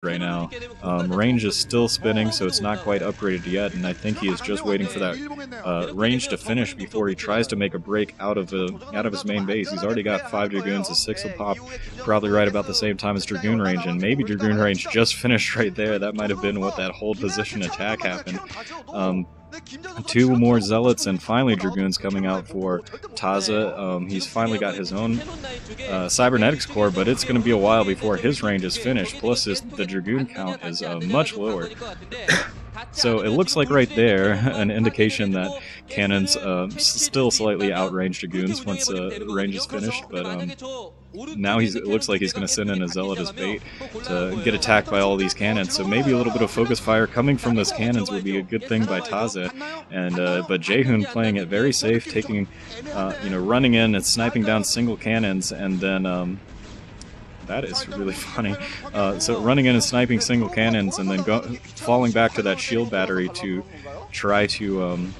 right now. Range is still spinning, so it's not quite upgraded yet, and I think he is just waiting for that range to finish before he tries to make a break out of his main base. He's already got 5 Dragoons, a 6 will pop probably right about the same time as Dragoon range, and maybe Dragoon range just finished right there. That might have been what that hold position attack happened. 2 more Zealots and finally Dragoons coming out for Tazza. He's finally got his own Cybernetics core, but it's going to be a while before his range is finished, plus the Dragoon count is much lower. So it looks like right there an indication that cannons still slightly outrange Dragoons once the range is finished, but now it looks like he's going to send in a Zealot as bait to get attacked by all these cannons. So maybe a little bit of focus fire coming from those cannons would be a good thing by Tazza. And but JaeHoon playing it very safe, taking running in and sniping down single cannons, and then that is really funny. So running in and sniping single cannons, and then falling back to that shield battery to try to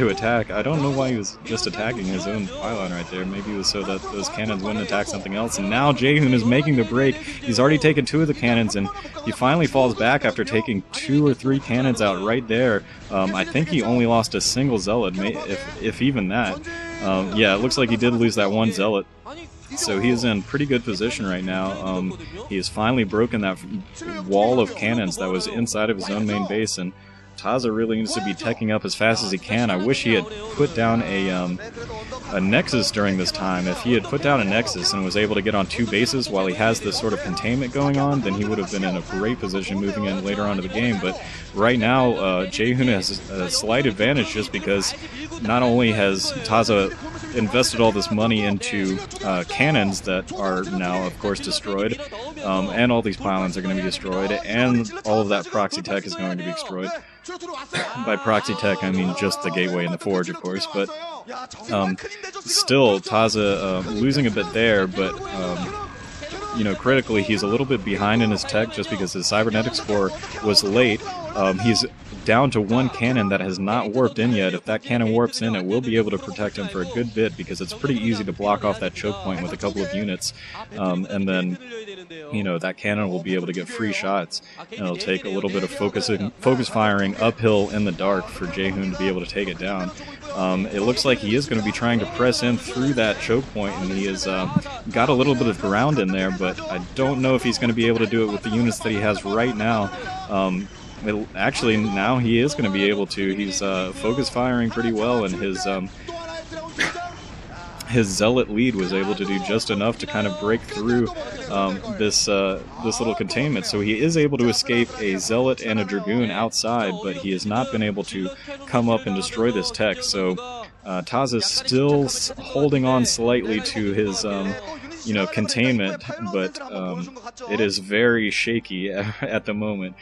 attack. I don't know why he was just attacking his own pylon right there. Maybe it was so that those cannons wouldn't attack something else. And now JaeHoon is making the break. He's already taken 2 of the cannons, and he finally falls back after taking 2 or 3 cannons out right there. I think he only lost a single Zealot, if even that. Yeah, it looks like he did lose that 1 Zealot. So he is in pretty good position right now. He has finally broken that wall of cannons that was inside of his own main base, and Tazza really needs to be teching up as fast as he can. I wish he had put down a Nexus during this time. If he had put down a Nexus and was able to get on 2 bases while he has this sort of containment going on, then he would have been in a great position moving in later on to the game. But right now, JaeHoon has a slight advantage just because not only has Tazza invested all this money into cannons that are now, of course, destroyed, and all these pylons are going to be destroyed, and all of that proxy tech is going to be destroyed. By proxy tech, I mean just the gateway and the forge, of course, but still, Tazza losing a bit there, but critically, he's a little bit behind in his tech just because his Cybernetics core was late. He's down to 1 cannon that has not warped in yet. If that cannon warps in, it will be able to protect him for a good bit because it's pretty easy to block off that choke point with a couple of units, and then that cannon will be able to get free shots, and it'll take a little bit of focus firing uphill in the dark for JaeHoon to be able to take it down. It looks like he is going to be trying to press in through that choke point, and he has got a little bit of ground in there, but I don't know if he's going to be able to do it with the units that he has right now. Actually, now he is going to be able to. He's focus firing pretty well, and his Zealot lead was able to do just enough to kind of break through this little containment. So he is able to escape a Zealot and a Dragoon outside, but he has not been able to come up and destroy this tech. So Tazza's still holding on slightly to his containment, but it is very shaky at the moment.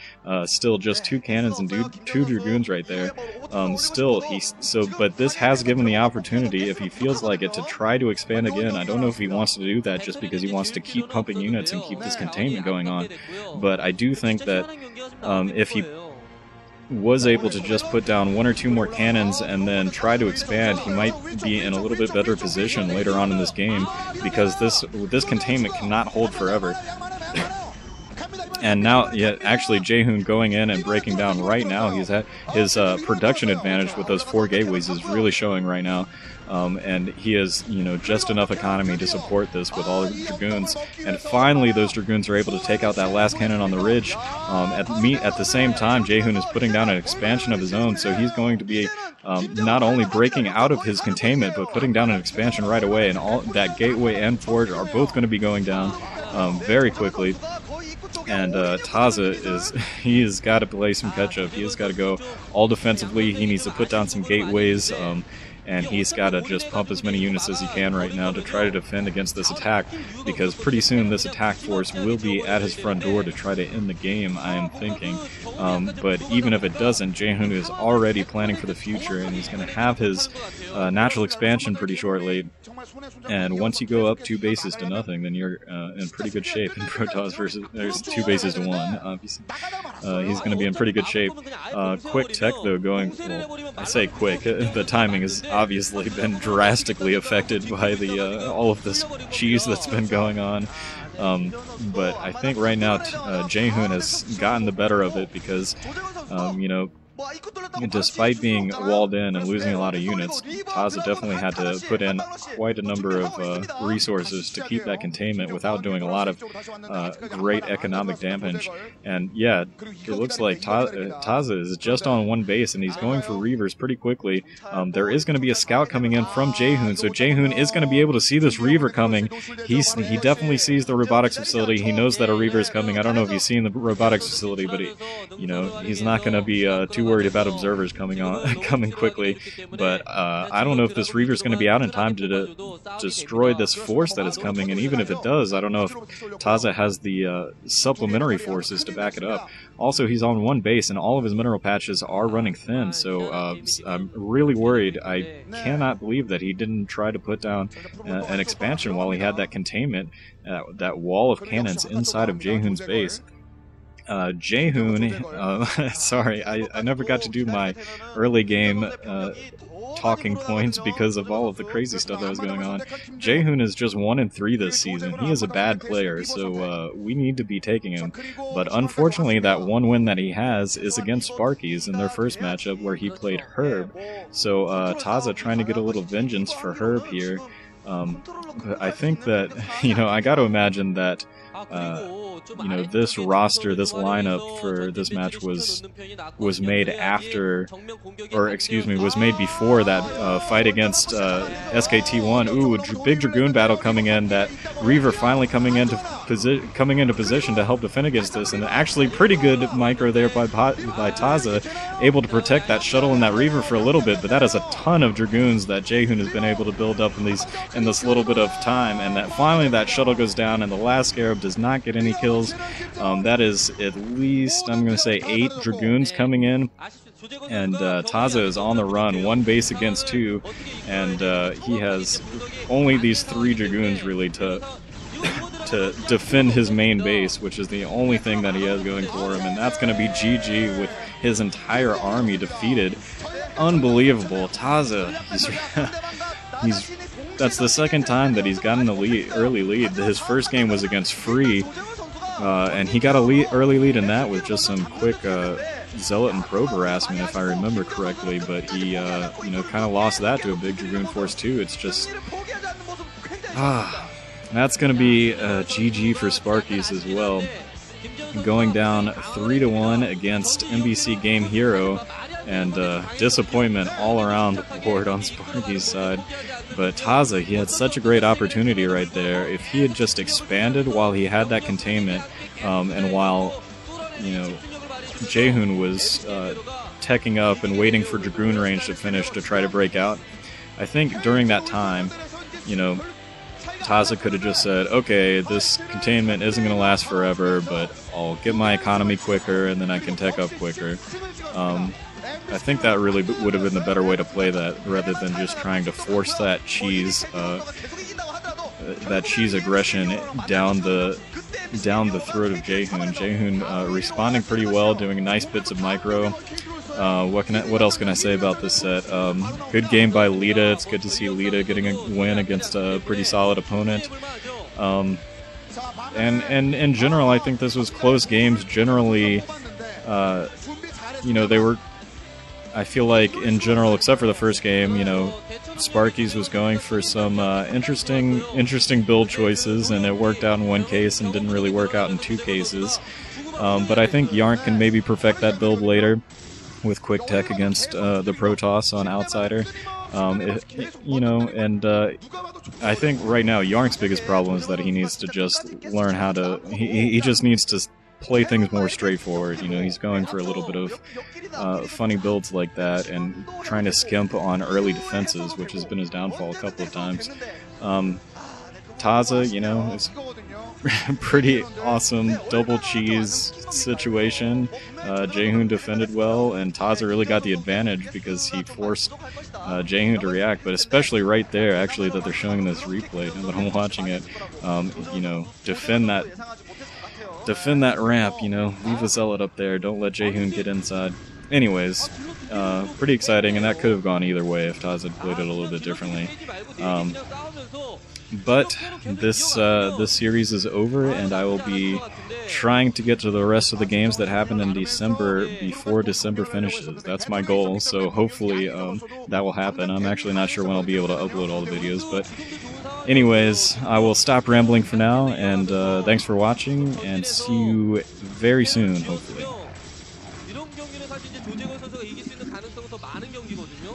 Still just 2 cannons and 2 Dragoons right there. But this has given the opportunity, if he feels like it, to try to expand again. I don't know if he wants to do that just because he wants to keep pumping units and keep this containment going on, but I do think that if he was able to just put down 1 or 2 more cannons and then try to expand, he might be in a little bit better position later on in this game, because this containment cannot hold forever. And now, actually, JaeHoon going in and breaking down right now. He's had his production advantage with those 4 gateways is really showing right now. And he has, just enough economy to support this with all the Dragoons. And finally, those Dragoons are able to take out that last cannon on the ridge. At the same time, JaeHoon is putting down an expansion of his own, so he's going to be not only breaking out of his containment, but putting down an expansion right away. And all that gateway and forge are both going to be going down very quickly. And Tazza he's got to play some catch-up. He has got to go all defensively. He needs to put down some gateways, and he's got to just pump as many units as he can right now to try to defend against this attack, because pretty soon this attack force will be at his front door to try to end the game, I am thinking. But even if it doesn't, JaeHoon is already planning for the future, and he's going to have his natural expansion pretty shortly. And once you go up 2 bases to nothing, then you're in pretty good shape in Protoss versus there's 2 bases to 1. Obviously, he's going to be in pretty good shape. Quick tech though, well, I say quick. The timing has obviously been drastically affected by the all of this cheese that's been going on. But I think right now JaeHoon has gotten the better of it because, you know, despite being walled in and losing a lot of units, Tazza definitely had to put in quite a number of resources to keep that containment without doing a lot of great economic damage. And yeah, it looks like Tazza is just on one base and he's going for Reavers pretty quickly. There is going to be a scout coming in from JaeHoon, so JaeHoon is going to be able to see this Reaver coming. He definitely sees the robotics facility. He knows that a Reaver is coming. I don't know if he's seen the robotics facility, but he's not going to be too worried about observers coming quickly. But I don't know if this Reaver is going to be out in time to destroy this force that is coming, and even if it does, I don't know if Tazza has the supplementary forces to back it up. Also, he's on one base, and all of his mineral patches are running thin, so I'm really worried. I cannot believe that he didn't try to put down an expansion while he had that containment, that wall of cannons inside of JaeHoon's base. JaeHoon, sorry, I never got to do my early game talking points because of all of the crazy stuff that was going on. JaeHoon is just 1-3 this season. He is a bad player, so we need to be taking him. But unfortunately, that one win that he has is against Sparkyz in their first matchup where he played Herb. So Tazza trying to get a little vengeance for Herb here. I think that, I got to imagine that this roster, this lineup for this match was made after, or excuse me, was made before that fight against SKT1. Ooh, big Dragoon battle coming in. That Reaver finally coming into position to help defend against this, and actually pretty good micro there by Tazza, able to protect that shuttle and that Reaver for a little bit. But that is a ton of Dragoons that JaeHoon has been able to build up in this little bit of time, and that finally that shuttle goes down, and the last Scarab does not get any kills. That is at least, I'm going to say, 8 Dragoons coming in, and Tazza is on the run, one base against 2, and he has only these 3 Dragoons really to defend his main base, which is the only thing that he has going for him, and that's going to be GG with his entire army defeated. Unbelievable. Tazza, that's the second time that he's gotten an early lead. His first game was against Free, and he got a early lead in that with just some quick Zealot and Probe harassment, if I remember correctly. But he, kind of lost that to a big Dragoon Force too. It's just, that's going to be GG for Sparkyz as well, going down 3-1 against MBCGame Hero. And disappointment all around the board on Sparkyz's side. But Tazza, he had such a great opportunity right there. If he had just expanded while he had that containment, and while, JaeHoon was teching up and waiting for Dragoon range to finish to try to break out, I think during that time, Tazza could have just said, okay, this containment isn't going to last forever, but I'll get my economy quicker and then I can tech up quicker. I think that really would have been the better way to play that, rather than just trying to force that cheese aggression down the throat of JaeHoon. JaeHoon responding pretty well, doing nice bits of micro. What else can I say about this set? Good game by Lita. It's good to see Lita getting a win against a pretty solid opponent. And in general, I think this was close games. Generally, they were. I feel like, in general, except for the first game, Sparkyz was going for some interesting build choices, and it worked out in one case and didn't really work out in 2 cases. But I think Yarnk can maybe perfect that build later with quick tech against the Protoss on Outsider. I think right now Yarnk's biggest problem is that he needs to just learn how to. He just needs to play things more straightforward. He's going for a little bit of funny builds like that and trying to skimp on early defenses, which has been his downfall a couple of times. Tazza, is pretty awesome double cheese situation. JaeHoon defended well, and Tazza really got the advantage because he forced JaeHoon to react, but especially right there, actually, that they're showing this replay, and that I'm watching it, defend that ramp, leave a Zealot up there, don't let JaeHoon get inside. Anyways, pretty exciting, and that could have gone either way if Tazza had played it a little bit differently. But this series is over, and I will be trying to get to the rest of the games that happen in December before December finishes. That's my goal, so hopefully that will happen. I'm actually not sure when I'll be able to upload all the videos, but anyways, I will stop rambling for now, and thanks for watching, and see you very soon, hopefully.